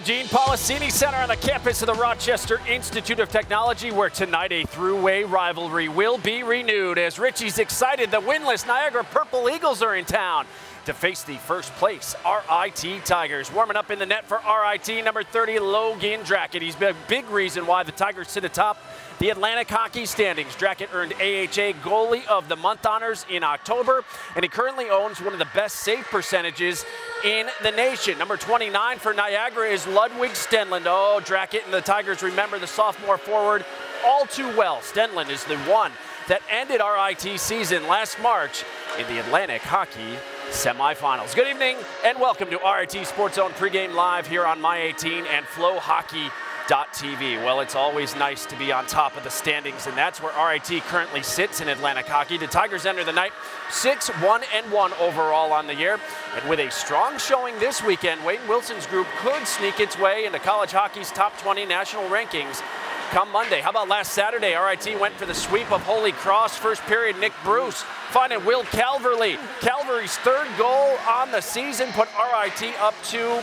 Dean Policini Center on the campus of the Rochester Institute of Technology, where tonight a throughway rivalry will be renewed as Richie's excited the winless Niagara Purple Eagles are in town to face the first place RIT Tigers. Warming up in the net for RIT, number 30, Logan Drackett. He's been a big reason why the Tigers sit atop the Atlantic Hockey standings. Drackett earned AHA Goalie of the Month honors in October, and he currently owns one of the best save percentages in the nation. Number 29 for Niagara is Ludwig Stenlund. Oh, Drackett and the Tigers remember the sophomore forward all too well. Stenlund is the one that ended RIT season last March in the Atlantic Hockey semifinals. Good evening and welcome to RIT SportsZone pregame live here on My18 and FlowHockey.tv. Well, it's always nice to be on top of the standings, and that's where RIT currently sits in Atlantic Hockey. The Tigers enter the night 6-1-1 overall on the year, and with a strong showing this weekend, Wayne Wilson's group could sneak its way into college hockey's top 20 national rankings come Monday. How about last Saturday? RIT went for the sweep of Holy Cross. First period, Nick Bruce finding Will Calverley. Calverley's third goal on the season put RIT up 2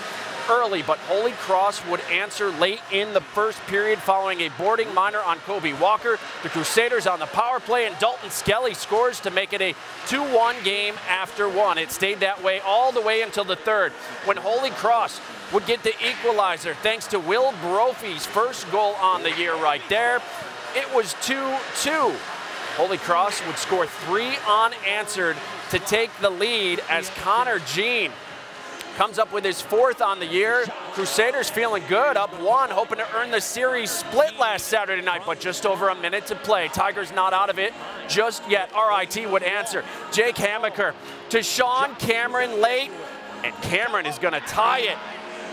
early, but Holy Cross would answer late in the first period following a boarding minor on Kobe Walker. The Crusaders on the power play, and Dalton Skelly scores to make it a 2-1 game after one. It stayed that way all the way until the third, when Holy Cross would get the equalizer thanks to Will Brophy's first goal on the year right there. It was 2-2. Holy Cross would score 3 unanswered to take the lead as Connor Jean comes up with his 4th on the year. Crusaders feeling good, up 1, hoping to earn the series split last Saturday night, but just over a minute to play. Tigers not out of it just yet. RIT would answer. Jake Hamaker to Sean Cameron late, and Cameron is going to tie it.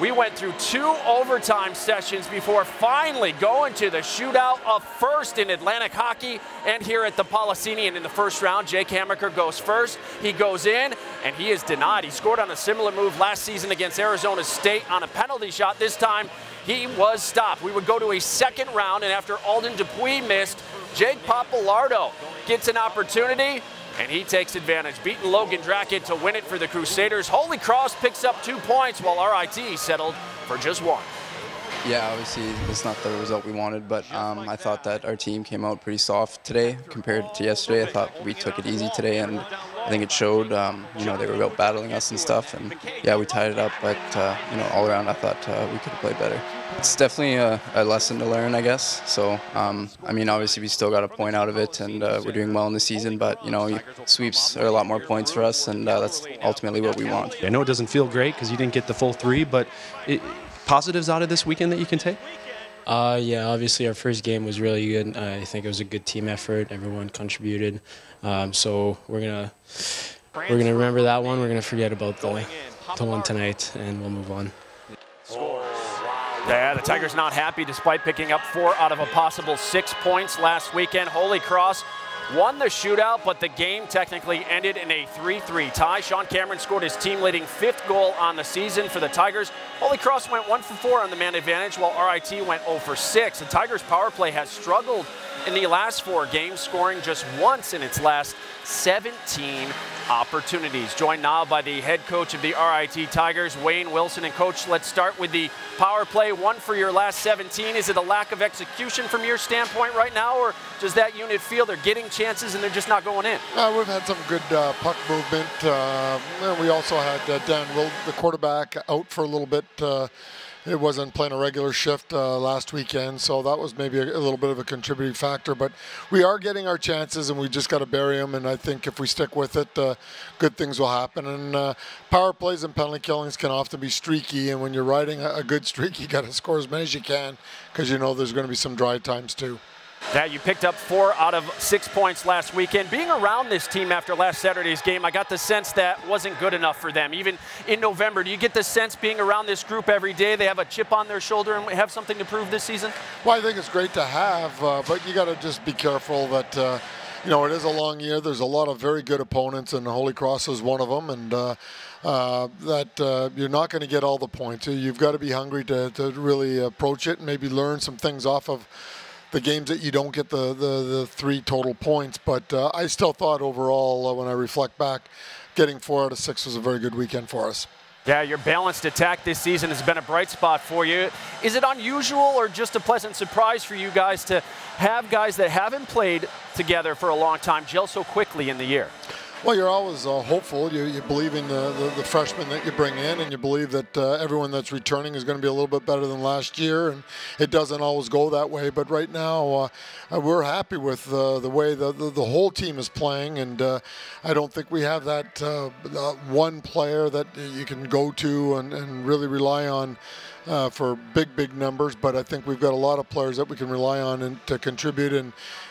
We went through 2 overtime sessions before finally going to the shootout of first in Atlantic Hockey and here at the Policini. And in the first round, Jake Hamaker goes first. He goes in, and he is denied. He scored on a similar move last season against Arizona State on a penalty shot. This time, he was stopped. We would go to a second round, and after Alden Dupuis missed, Jake Papalardo gets an opportunity, and he takes advantage, beating Logan Drackett to win it for the Crusaders. Holy Cross picks up 2 points, while RIT settled for just 1. Yeah, obviously it's not the result we wanted, but I thought that our team came out pretty soft today compared to yesterday. I thought we took it easy today, and I think it showed. You know, they were out battling us and stuff, and yeah, we tied it up, but you know, all around I thought we could have played better. It's definitely a lesson to learn, I guess. So, I mean, obviously we still got a point out of it, and we're doing well in the season, but, you know, sweeps are a lot more points for us, and that's ultimately what we want. I know it doesn't feel great because you didn't get the full 3, but positives out of this weekend that you can take? Yeah, obviously our first game was really good. I think it was a good team effort. Everyone contributed. So we're gonna remember that one. We're gonna forget about the one tonight, and we'll move on. Yeah, the Tigers not happy despite picking up 4 out of a possible 6 points last weekend. Holy Cross won the shootout, but the game technically ended in a 3-3 tie. Sean Cameron scored his team-leading 5th goal on the season for the Tigers. Holy Cross went 1 for 4 on the man advantage, while RIT went 0 for 6. The Tigers' power play has struggled in the last 4 games, scoring just once in its last 17 opportunities. Joined now by the head coach of the RIT Tigers, Wayne Wilson. And Coach, let's start with the power play. 1 for your last 17. Is it a lack of execution from your standpoint right now, or does that unit feel they're getting chances and they're just not going in? We've had some good puck movement. We also had Dan Will, the quarterback, out for a little bit. It wasn't playing a regular shift last weekend, so that was maybe a little bit of a contributing factor. But we are getting our chances, and we just got to bury them. And I think if we stick with it, good things will happen. And power plays and penalty killings can often be streaky. And when you're riding a good streak, you got to score as many as you can, because you know there's going to be some dry times too. Yeah, you picked up 4 out of 6 points last weekend. Being around this team after last Saturday's game, I got the sense that wasn't good enough for them. Even in November, do you get the sense being around this group every day, they have a chip on their shoulder and have something to prove this season? Well, I think it's great to have, but you got to just be careful that, you know, it is a long year. There's a lot of very good opponents, and Holy Cross is one of them, and you're not going to get all the points. You've got to be hungry to really approach it and maybe learn some things off of the games that you don't get the 3 total points. But I still thought overall, when I reflect back, getting 4 out of 6 was a very good weekend for us. Yeah, your balanced attack this season has been a bright spot for you. Is it unusual or just a pleasant surprise for you guys to have guys that haven't played together for a long time gel so quickly in the year? Well, you're always hopeful. You believe in the freshmen that you bring in, and you believe that everyone that's returning is going to be a little bit better than last year, and it doesn't always go that way. But right now, we're happy with the way the whole team is playing, and I don't think we have that one player that you can go to and really rely on for big numbers, but I think we've got a lot of players that we can rely on and to contribute,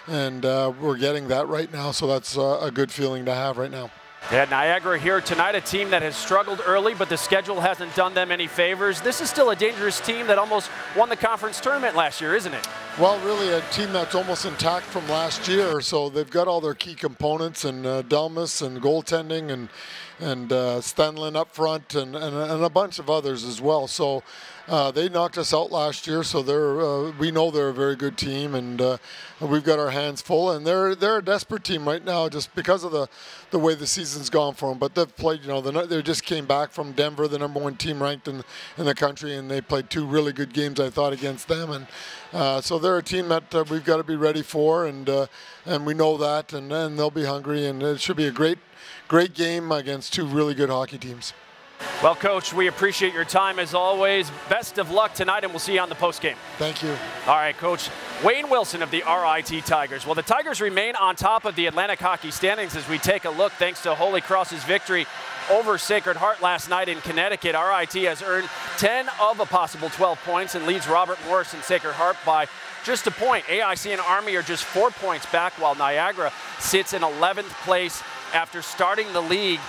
and we're getting that right now, so that's a good feeling to have right now. Yeah, Niagara here tonight, a team that has struggled early, but the schedule hasn't done them any favors. This is still a dangerous team that almost won the conference tournament last year, isn't it? Well, really a team that's almost intact from last year, so they've got all their key components, and Delmas and goaltending and Stenlin up front and a bunch of others as well. So they knocked us out last year, so we know they're a very good team, and we've got our hands full. And they're a desperate team right now, just because of the way the season's gone for them. But they've played, they just came back from Denver, the #1 team ranked in the country, and they played 2 really good games, I thought, against them. And so they're a team that we've got to be ready for, and we know that, and they'll be hungry, and it should be a great game against 2 really good hockey teams. Well, Coach, we appreciate your time as always. Best of luck tonight, and we'll see you on the postgame. Thank you. All right, Coach. Wayne Wilson of the RIT Tigers. Well, the Tigers remain on top of the Atlantic hockey standings as we take a look thanks to Holy Cross's victory over Sacred Heart last night in Connecticut. RIT has earned 10 of a possible 12 points and leads Robert Morris and Sacred Heart by just a point. AIC and Army are just 4 points back, while Niagara sits in 11th place after starting the league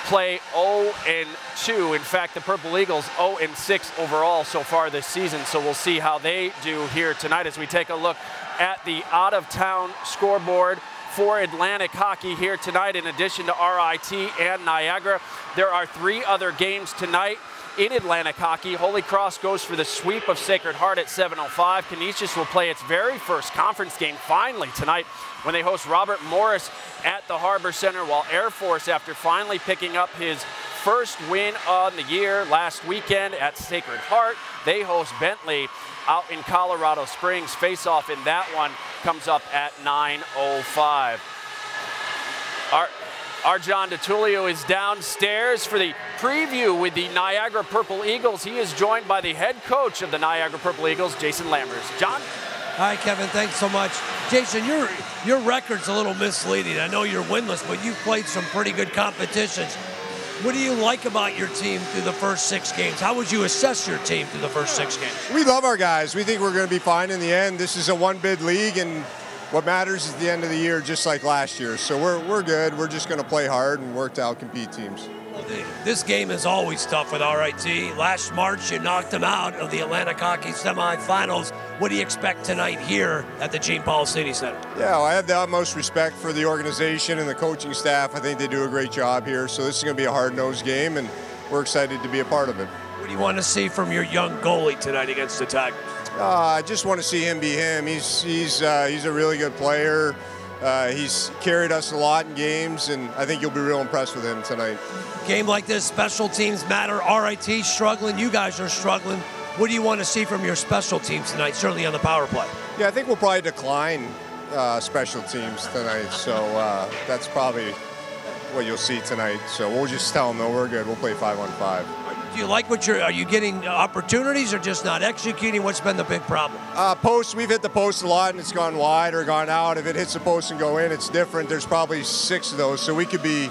play 0-2. In fact, the Purple Eagles 0-6 overall so far this season, so we'll see how they do here tonight as we take a look at the out-of-town scoreboard for Atlantic hockey here tonight. In addition to RIT and Niagara, there are 3 other games tonight in Atlantic hockey. Holy Cross goes for the sweep of Sacred Heart at 7:05. Canisius will play its very first conference game finally tonight when they host Robert Morris at the Harbor Center, while Air Force, after finally picking up his first win on the year last weekend at Sacred Heart, they host Bentley out in Colorado Springs. Face-off in that one comes up at 9:05. Our John DeTulio is downstairs for the preview with the Niagara Purple Eagles. He is joined by the head coach of the Niagara Purple Eagles, Jason Lammers. John? Hi, Kevin. Thanks so much. Jason, your record's a little misleading. I know you're winless, but you've played some pretty good competitions. What do you like about your team through the first 6 games? How would you assess your team through the first 6 games? We love our guys. We think we're going to be fine in the end. This is a one-bid league, and what matters is the end of the year, just like last year. So we're good. We're just going to play hard and work to outcompete teams. This game is always tough with RIT. Last March, you knocked them out of the Atlantic Hockey semifinals. What do you expect tonight here at the Gene Paul City Center? Yeah, well, I have the utmost respect for the organization and the coaching staff. I think they do a great job here. So this is going to be a hard-nosed game, and we're excited to be a part of it. What do you want to see from your young goalie tonight against the Tigers? I just want to see him be him. He's a really good player. He's carried us a lot in games, and I think you'll be real impressed with him tonight. Game like this, special teams matter. RIT struggling, you guys are struggling. What do you want to see from your special teams tonight, certainly on the power play? Yeah, I think we'll probably decline special teams tonight, so that's probably what you'll see tonight. So we'll just tell them, no, we're good. We'll play 5-on-5. Do you like are you getting opportunities or just not executing? What's been the big problem? Posts, we've hit the post a lot and it's gone wide or gone out. If it hits the post and go in, it's different. There's probably 6 of those, so we could be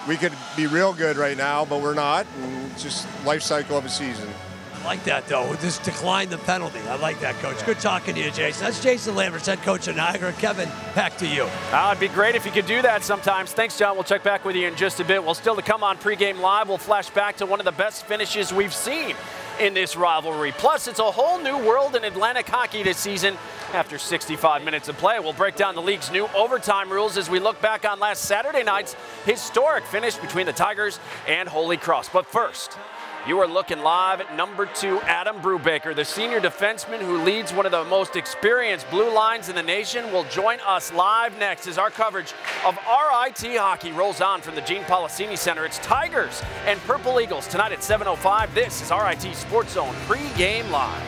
real good right now, but we're not. And it's just life cycle of a season. I like that, though. Just decline the penalty. I like that, Coach. Good talking to you, Jason. That's Jason Lammers, head coach of Niagara. Kevin, back to you. It'd be great if you could do that sometimes. Thanks, John. We'll check back with you in just a bit. Well, still to come on Pregame Live, we'll flash back to one of the best finishes we've seen in this rivalry. Plus, it's a whole new world in Atlantic hockey this season. After 65 minutes of play, we'll break down the league's new overtime rules as we look back on last Saturday night's historic finish between the Tigers and Holy Cross. But first, You are looking live at number 2, Adam Brubaker, the senior defenseman who leads one of the most experienced blue lines in the nation, will join us live next as our coverage of RIT hockey rolls on from the Gene Policini Center. It's Tigers and Purple Eagles tonight at 7:05. This is RIT Sports Zone Pregame Live.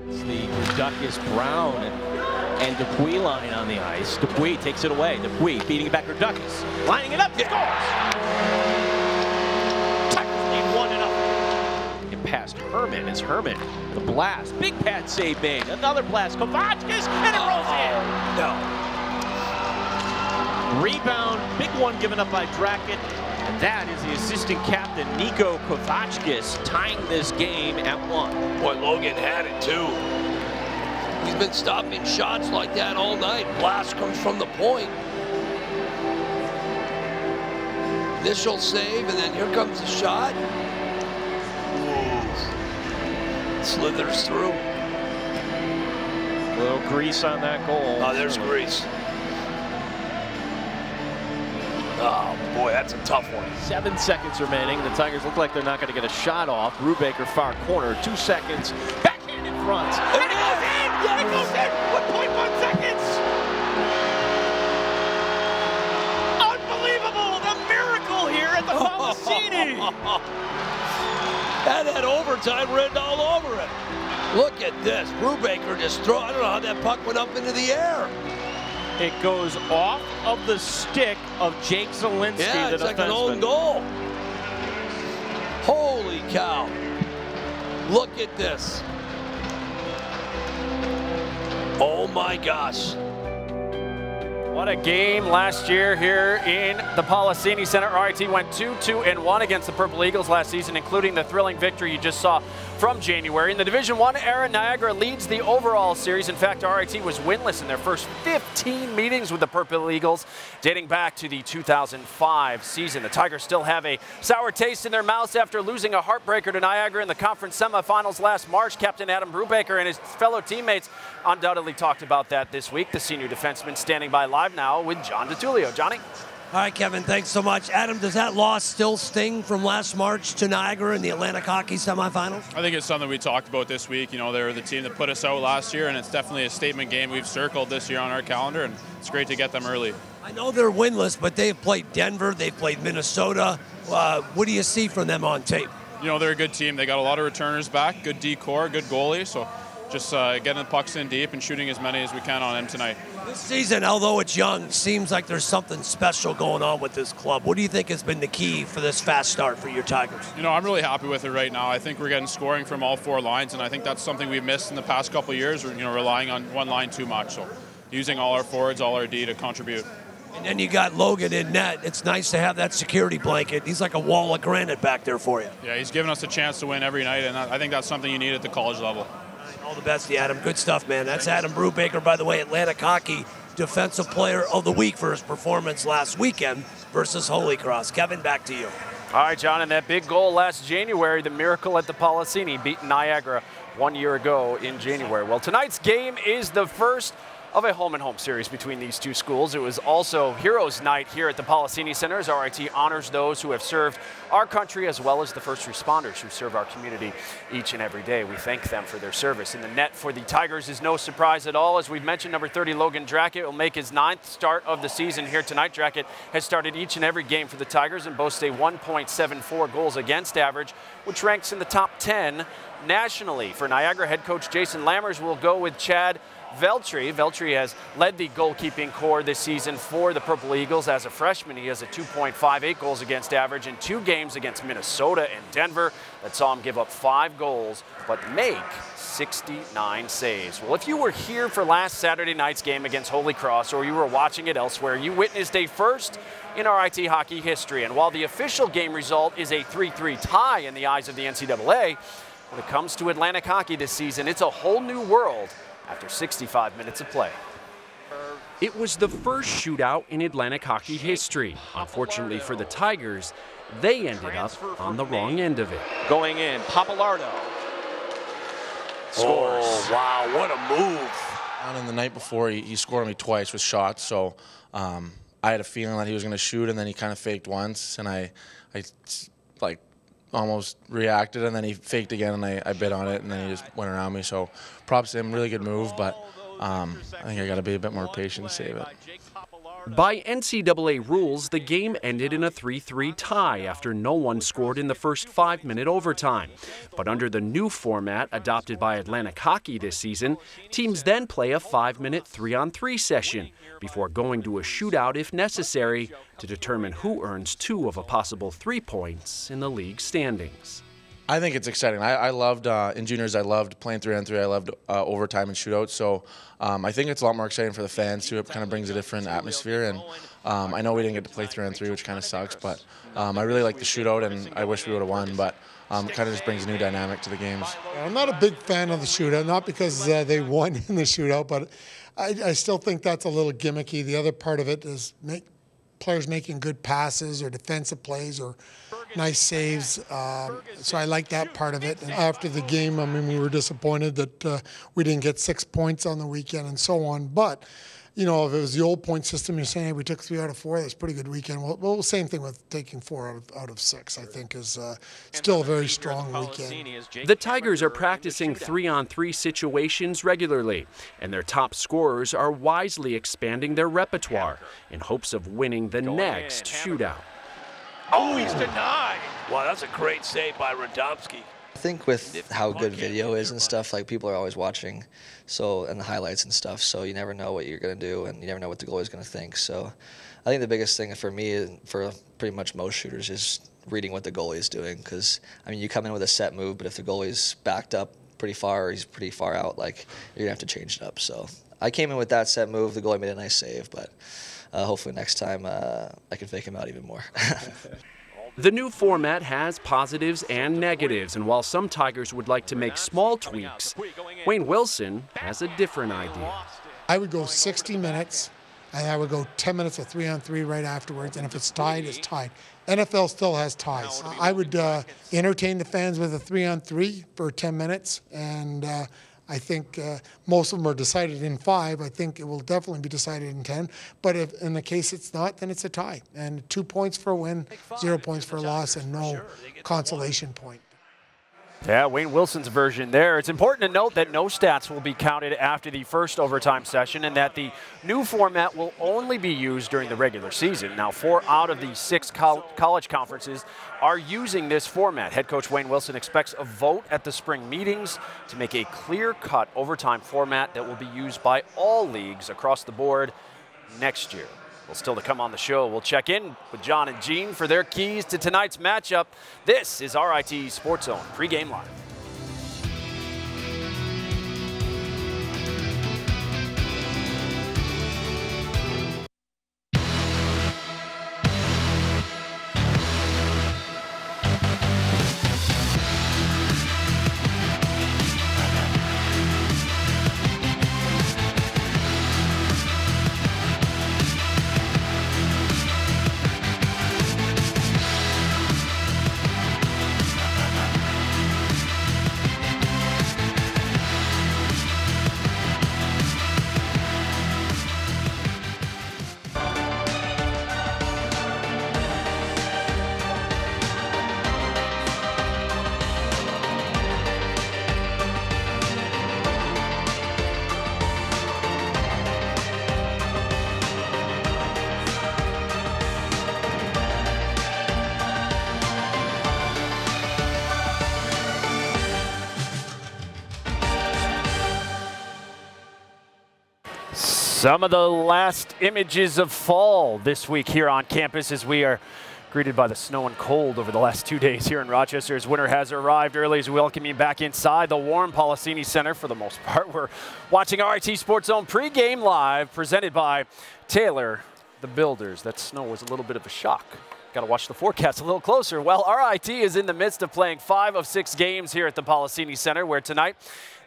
The Duckus Brown and Dupuis line on the ice. Dupuis takes it away. Dupuis feeding it back to Duckus. Lining it up, scores! Tigers lead 1-0. And past Herman is Herman. The blast. Big pad save made. Another blast. Kovackis, and it rolls in. No. Rebound. Big one given up by Drackett. And that is the assistant captain, Nico Kovackis, tying this game at 1. Boy, Logan had it too. He's been stopping shots like that all night. Blast comes from the point. Initial save, and then here comes the shot. Ooh. Slithers through. A little grease on that goal. Oh, there's grease. Oh, boy, that's a tough one. 7 seconds remaining. The Tigers look like they're not going to get a shot off. Brubaker far corner. 2 seconds. Backhand in front. And it goes in! Yes. It goes in! 1.1 seconds! Unbelievable! The miracle here at the Policini! Had that overtime written all over it. Look at this. Brubaker just throw. I don't know how that puck went up into the air. It goes off of the stick of Jake Zielinski, yeah, the it's defenseman. like an own goal. Holy cow. Look at this. Oh my gosh. What a game last year here in the Policini Center. RIT went 2-2-1 against the Purple Eagles last season, including the thrilling victory you just saw from January. In the Division I era, Niagara leads the overall series. In fact, RIT was winless in their first 15 meetings with the Purple Eagles, dating back to the 2005 season. The Tigers still have a sour taste in their mouths after losing a heartbreaker to Niagara in the conference semifinals last March. Captain Adam Brubaker and his fellow teammates undoubtedly talked about that this week. The senior defenseman standing by live now with John DiTullio. Johnny? All right, Kevin, thanks so much. Adam, does that loss still sting from last March to Niagara in the Atlantic Hockey semifinals? I think it's something we talked about this week. You know, they were the team that put us out last year, and it's definitely a statement game we've circled this year on our calendar, and it's great to get them early. I know they're winless, but they've played Denver, they've played Minnesota. What do you see from them on tape? You know, they're a good team. They got a lot of returners back, good D-core, good goalie, so just getting the pucks in deep and shooting as many as we can on them tonight. This season, although it's young, seems like there's something special going on with this club. What do you think has been the key for this fast start for your Tigers? You know, I'm really happy with it right now. I think we're getting scoring from all 4 lines, and I think that's something we've missed in the past couple of years. We're, relying on one line too much. So using all our forwards, all our D to contribute. And then you got Logan in net. It's nice to have that security blanket. He's like a wall of granite back there for you. Yeah, he's given us a chance to win every night, and I think that's something you need at the college level. All the best to you, Adam. Good stuff, man. That's Adam Brubaker, by the way, Atlantic Hockey Defensive Player of the Week for his performance last weekend versus Holy Cross. Kevin, back to you. All right, John, and that big goal last January, the miracle at the Policini, beat Niagara 1 year ago in January. Well, tonight's game is the first of a home-and-home series between these two schools. It was also Heroes Night here at the Policini Center as RIT honors those who have served our country as well as the first responders who serve our community each and every day. We thank them for their service. In the net for the Tigers is no surprise at all. As we've mentioned, number 30, Logan Drackett, will make his 9th start of the season here tonight. Drackett has started each and every game for the Tigers and boasts a 1.74 goals against average, which ranks in the top 10 nationally. For Niagara head coach Jason Lammers, will go with Chad Veltri. Veltri has led the goalkeeping core this season for the Purple Eagles. As a freshman, he has a 2.58 goals against average in 2 games against Minnesota and Denver that saw him give up 5 goals but make 69 saves. Well, if you were here for last Saturday night's game against Holy Cross, or you were watching it elsewhere, you witnessed a first in RIT hockey history. And while the official game result is a 3-3 tie in the eyes of the NCAA, when it comes to Atlantic hockey this season, it's a whole new world after 65 minutes of play. It was the first shootout in Atlantic hockey history. Unfortunately for the Tigers, they ended up on the wrong end of it. Going in, Papalardo scores. Oh, wow, what a move. And the night before, he scored on me twice with shots, so I had a feeling that he was going to shoot, and then he kind of faked once, and I like almost reacted, and then he faked again, and I bit on it, and then he just went around me. So props to him, really good move, but I think I got to be a bit more patient to save it. By NCAA rules, the game ended in a 3-3 tie after no one scored in the first 5-minute overtime. But under the new format adopted by Atlantic Hockey this season, teams then play a 5-minute 3-on-3 session before going to a shootout if necessary to determine who earns 2 of a possible 3 points in the league standings. I think it's exciting. I loved, in juniors, I loved playing 3-on-3. I loved overtime and shootouts. So I think it's a lot more exciting for the fans, too. It kind of brings a different atmosphere. And I know we didn't get to play 3-on-3, which kind of sucks. But I really like the shootout, and I wish we would have won. But it kind of just brings a new dynamic to the games. I'm not a big fan of the shootout, not because they won in the shootout, but I still think that's a little gimmicky. The other part of it is players making good passes or defensive plays or nice saves. So I like that part of it. And after the game, I mean, we were disappointed that we didn't get 6 points on the weekend and so on. But, you know, if it was the old point system, you're saying, hey, we took 3 out of 4, that's a pretty good weekend. Well, same thing with taking 4 out of 6, I think, is still a very strong weekend. The Tigers are practicing 3-on-3 situations regularly, and their top scorers are wisely expanding their repertoire in hopes of winning the next shootout. Oh, he's denied. Wow, that's a great save by Radomski. I think with how good video is and stuff, like people are always watching, so and the highlights and stuff, so you never know what you're going to do and you never know what the goalie's going to think. So I think the biggest thing for me, for pretty much most shooters, is reading what the goalie is doing, because I mean, you come in with a set move, but if the goalie's backed up pretty far or he's pretty far out, like you're going to have to change it up. So I came in with that set move, the goalie made a nice save, but hopefully next time I can fake him out even more. The new format has positives and negatives, and while some Tigers would like to make small tweaks, Wayne Wilson has a different idea. I would go 60 minutes, and I would go 10 minutes of 3-on-3 right afterwards, and if it's tied, it's tied. NFL still has ties. I would entertain the fans with a 3-on-3 for 10 minutes, and I think most of them are decided in 5. I think it will definitely be decided in 10. But if in the case it's not, then it's a tie. And 2 points for a win, 0 points for a loss, and no consolation point. Yeah, Wayne Wilson's version there. It's important to note that no stats will be counted after the first overtime session and that the new format will only be used during the regular season. Now, 4 out of the 6 college conferences are using this format. Head coach Wayne Wilson expects a vote at the spring meetings to make a clear-cut overtime format that will be used by all leagues across the board next year. Well, still to come on the show, we'll check in with John and Gene for their keys to tonight's matchup. This is RIT SportsZone Pregame Live. Some of the last images of fall this week here on campus as we are greeted by the snow and cold over the last 2 days here in Rochester as winter has arrived early as we welcome you back inside the warm Policini Center. For the most part, we're watching RIT SportsZone Pregame Live presented by Taylor the Builders. That snow was a little bit of a shock. Got to watch the forecast a little closer. Well, RIT is in the midst of playing 5 of 6 games here at the Policini Center, where tonight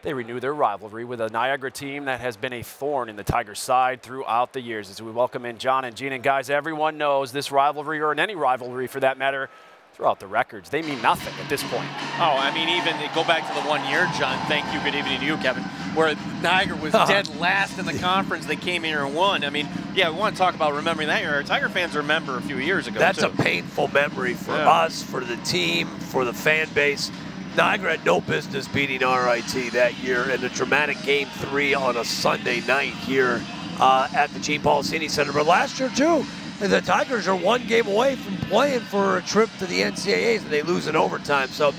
they renew their rivalry with a Niagara team that has been a thorn in the Tigers' side throughout the years. As we welcome in John and Gene, and guys, everyone knows this rivalry, or in any rivalry for that matter, throw out the records. They mean nothing at this point. Oh, I mean, even go back to the 1 year, John. Thank you. Good evening to you, Kevin. Where Niagara was dead last in the conference. They came here and won. I mean, yeah, we want to talk about remembering that year. Tiger fans remember a few years ago. That's a painful memory for us, for the team, for the fan base. Niagara had no business beating RIT that year in a dramatic Game 3 on a Sunday night here at the Gene Policini Center. But last year, too, the Tigers are 1 game away from playing for a trip to the NCAAs, and they lose in overtime. So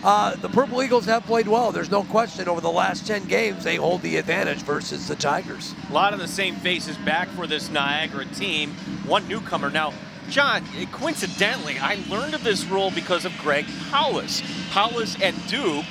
the Purple Eagles have played well. There's no question. Over the last 10 games, they hold the advantage versus the Tigers. A lot of the same faces back for this Niagara team. One newcomer. Now, John, coincidentally, I learned of this rule because of Greg Paulus. Paulus at Duke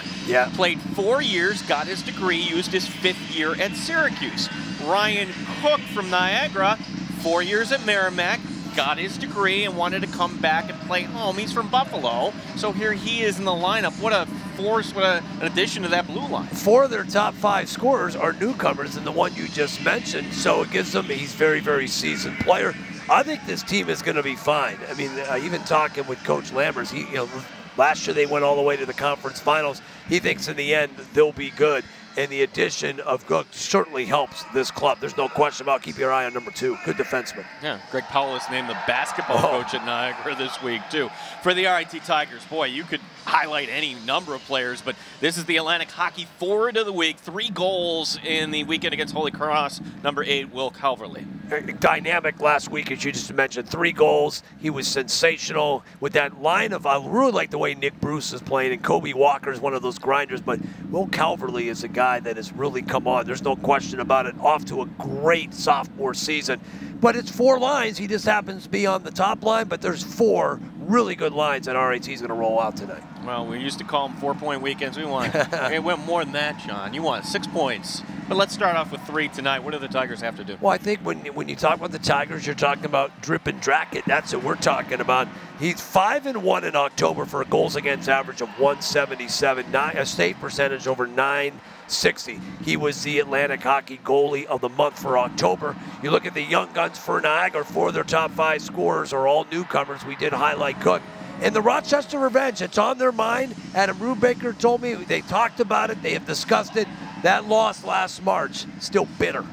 played 4 years, got his degree, used his 5th year at Syracuse. Ryan Cook from Niagara, 4 years at Merrimack, got his degree and wanted to come back and play home. He's from Buffalo, so here he is in the lineup. What a force, what an addition to that blue line. 4 of their top 5 scorers are newcomers, and the one you just mentioned, so it gives them, he's very, very seasoned player. I think this team is going to be fine. I mean, even talking with Coach Lammers, last year they went all the way to the conference finals. He thinks in the end they'll be good. And the addition of Cook certainly helps this club. There's no question about keeping your eye on number 2. Good defenseman. Yeah, Greg Paulus named the basketball coach at Niagara this week, too. For the RIT Tigers, boy, you could highlight any number of players, but this is the Atlantic Hockey Forward of the Week. 3 goals in the weekend against Holy Cross. Number 8, Will Calverley. Dynamic last week, as you just mentioned. 3 goals. He was sensational with that line of, I really like the way Nick Bruce is playing, and Kobe Walker is one of those grinders, but Will Calverley is a guy that has really come on. There's no question about it. Off to a great sophomore season. But it's 4 lines. He just happens to be on the top line, but there's 4 really good lines that RIT is going to roll out tonight. Well, we used to call them 4-point weekends. We went more than that, John. You want 6 points. But let's start off with 3 tonight. What do the Tigers have to do? Well, I think when you talk about the Tigers, you're talking about Drip and Drackett. That's what we're talking about. He's 5-1 in October for a goals against average of 177, a save percentage over 960. He was the Atlantic Hockey Goalie of the Month for October. You look at the young guns for Niagara, 4 of their top 5 scorers are all newcomers. We did highlight Cook. And the Rochester Revenge, it's on their mind. Adam Rubaker told me they talked about it. They have discussed it. That loss last March, still bitter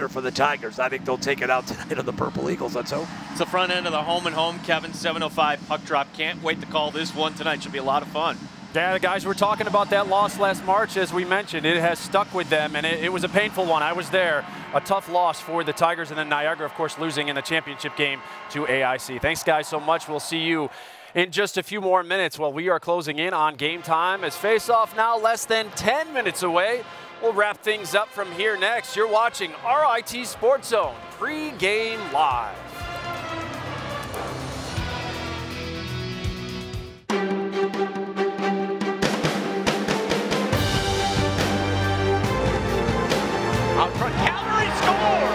for the Tigers. I think they'll take it out tonight on the Purple Eagles, let's hope. It's the front end of the home and home, Kevin, 7:05 puck drop. Can't wait to call this one tonight. Should be a lot of fun. Yeah, the guys were talking about that loss last March, as we mentioned. It has stuck with them, and it was a painful one. I was there. A tough loss for the Tigers, and then Niagara, of course, losing in the championship game to AIC. Thanks, guys, so much. We'll see you in just a few more minutes while we are closing in on game time. As face-off now less than 10 minutes away. We'll wrap things up from here next. You're watching RIT Sports Zone Pre-Game Live. Out front, Calgary scores!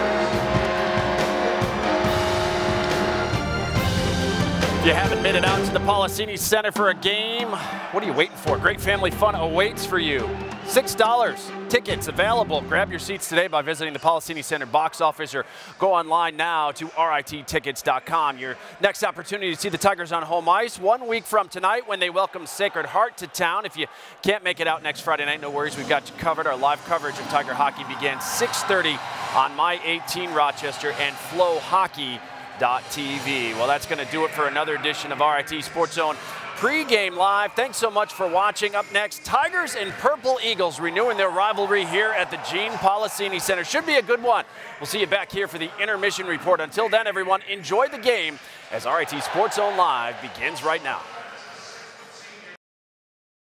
If you haven't made it out to the Policini Center for a game, what are you waiting for? Great family fun awaits for you. $6 tickets available. Grab your seats today by visiting the Policini Center box office or go online now to rittickets.com. Your next opportunity to see the Tigers on home ice 1 week from tonight when they welcome Sacred Heart to town. If you can't make it out next Friday night, no worries. We've got you covered. Our live coverage of Tiger hockey begins 6:30 on My 18 Rochester and FlowHockey.tv. Well, that's going to do it for another edition of RIT Sports Zone Pre-Game Live. Thanks so much for watching. Up next, Tigers and Purple Eagles renewing their rivalry here at the Gene Policini Center. Should be a good one. We'll see you back here for the intermission report. Until then, everyone, enjoy the game as RIT Sports Zone Live begins right now.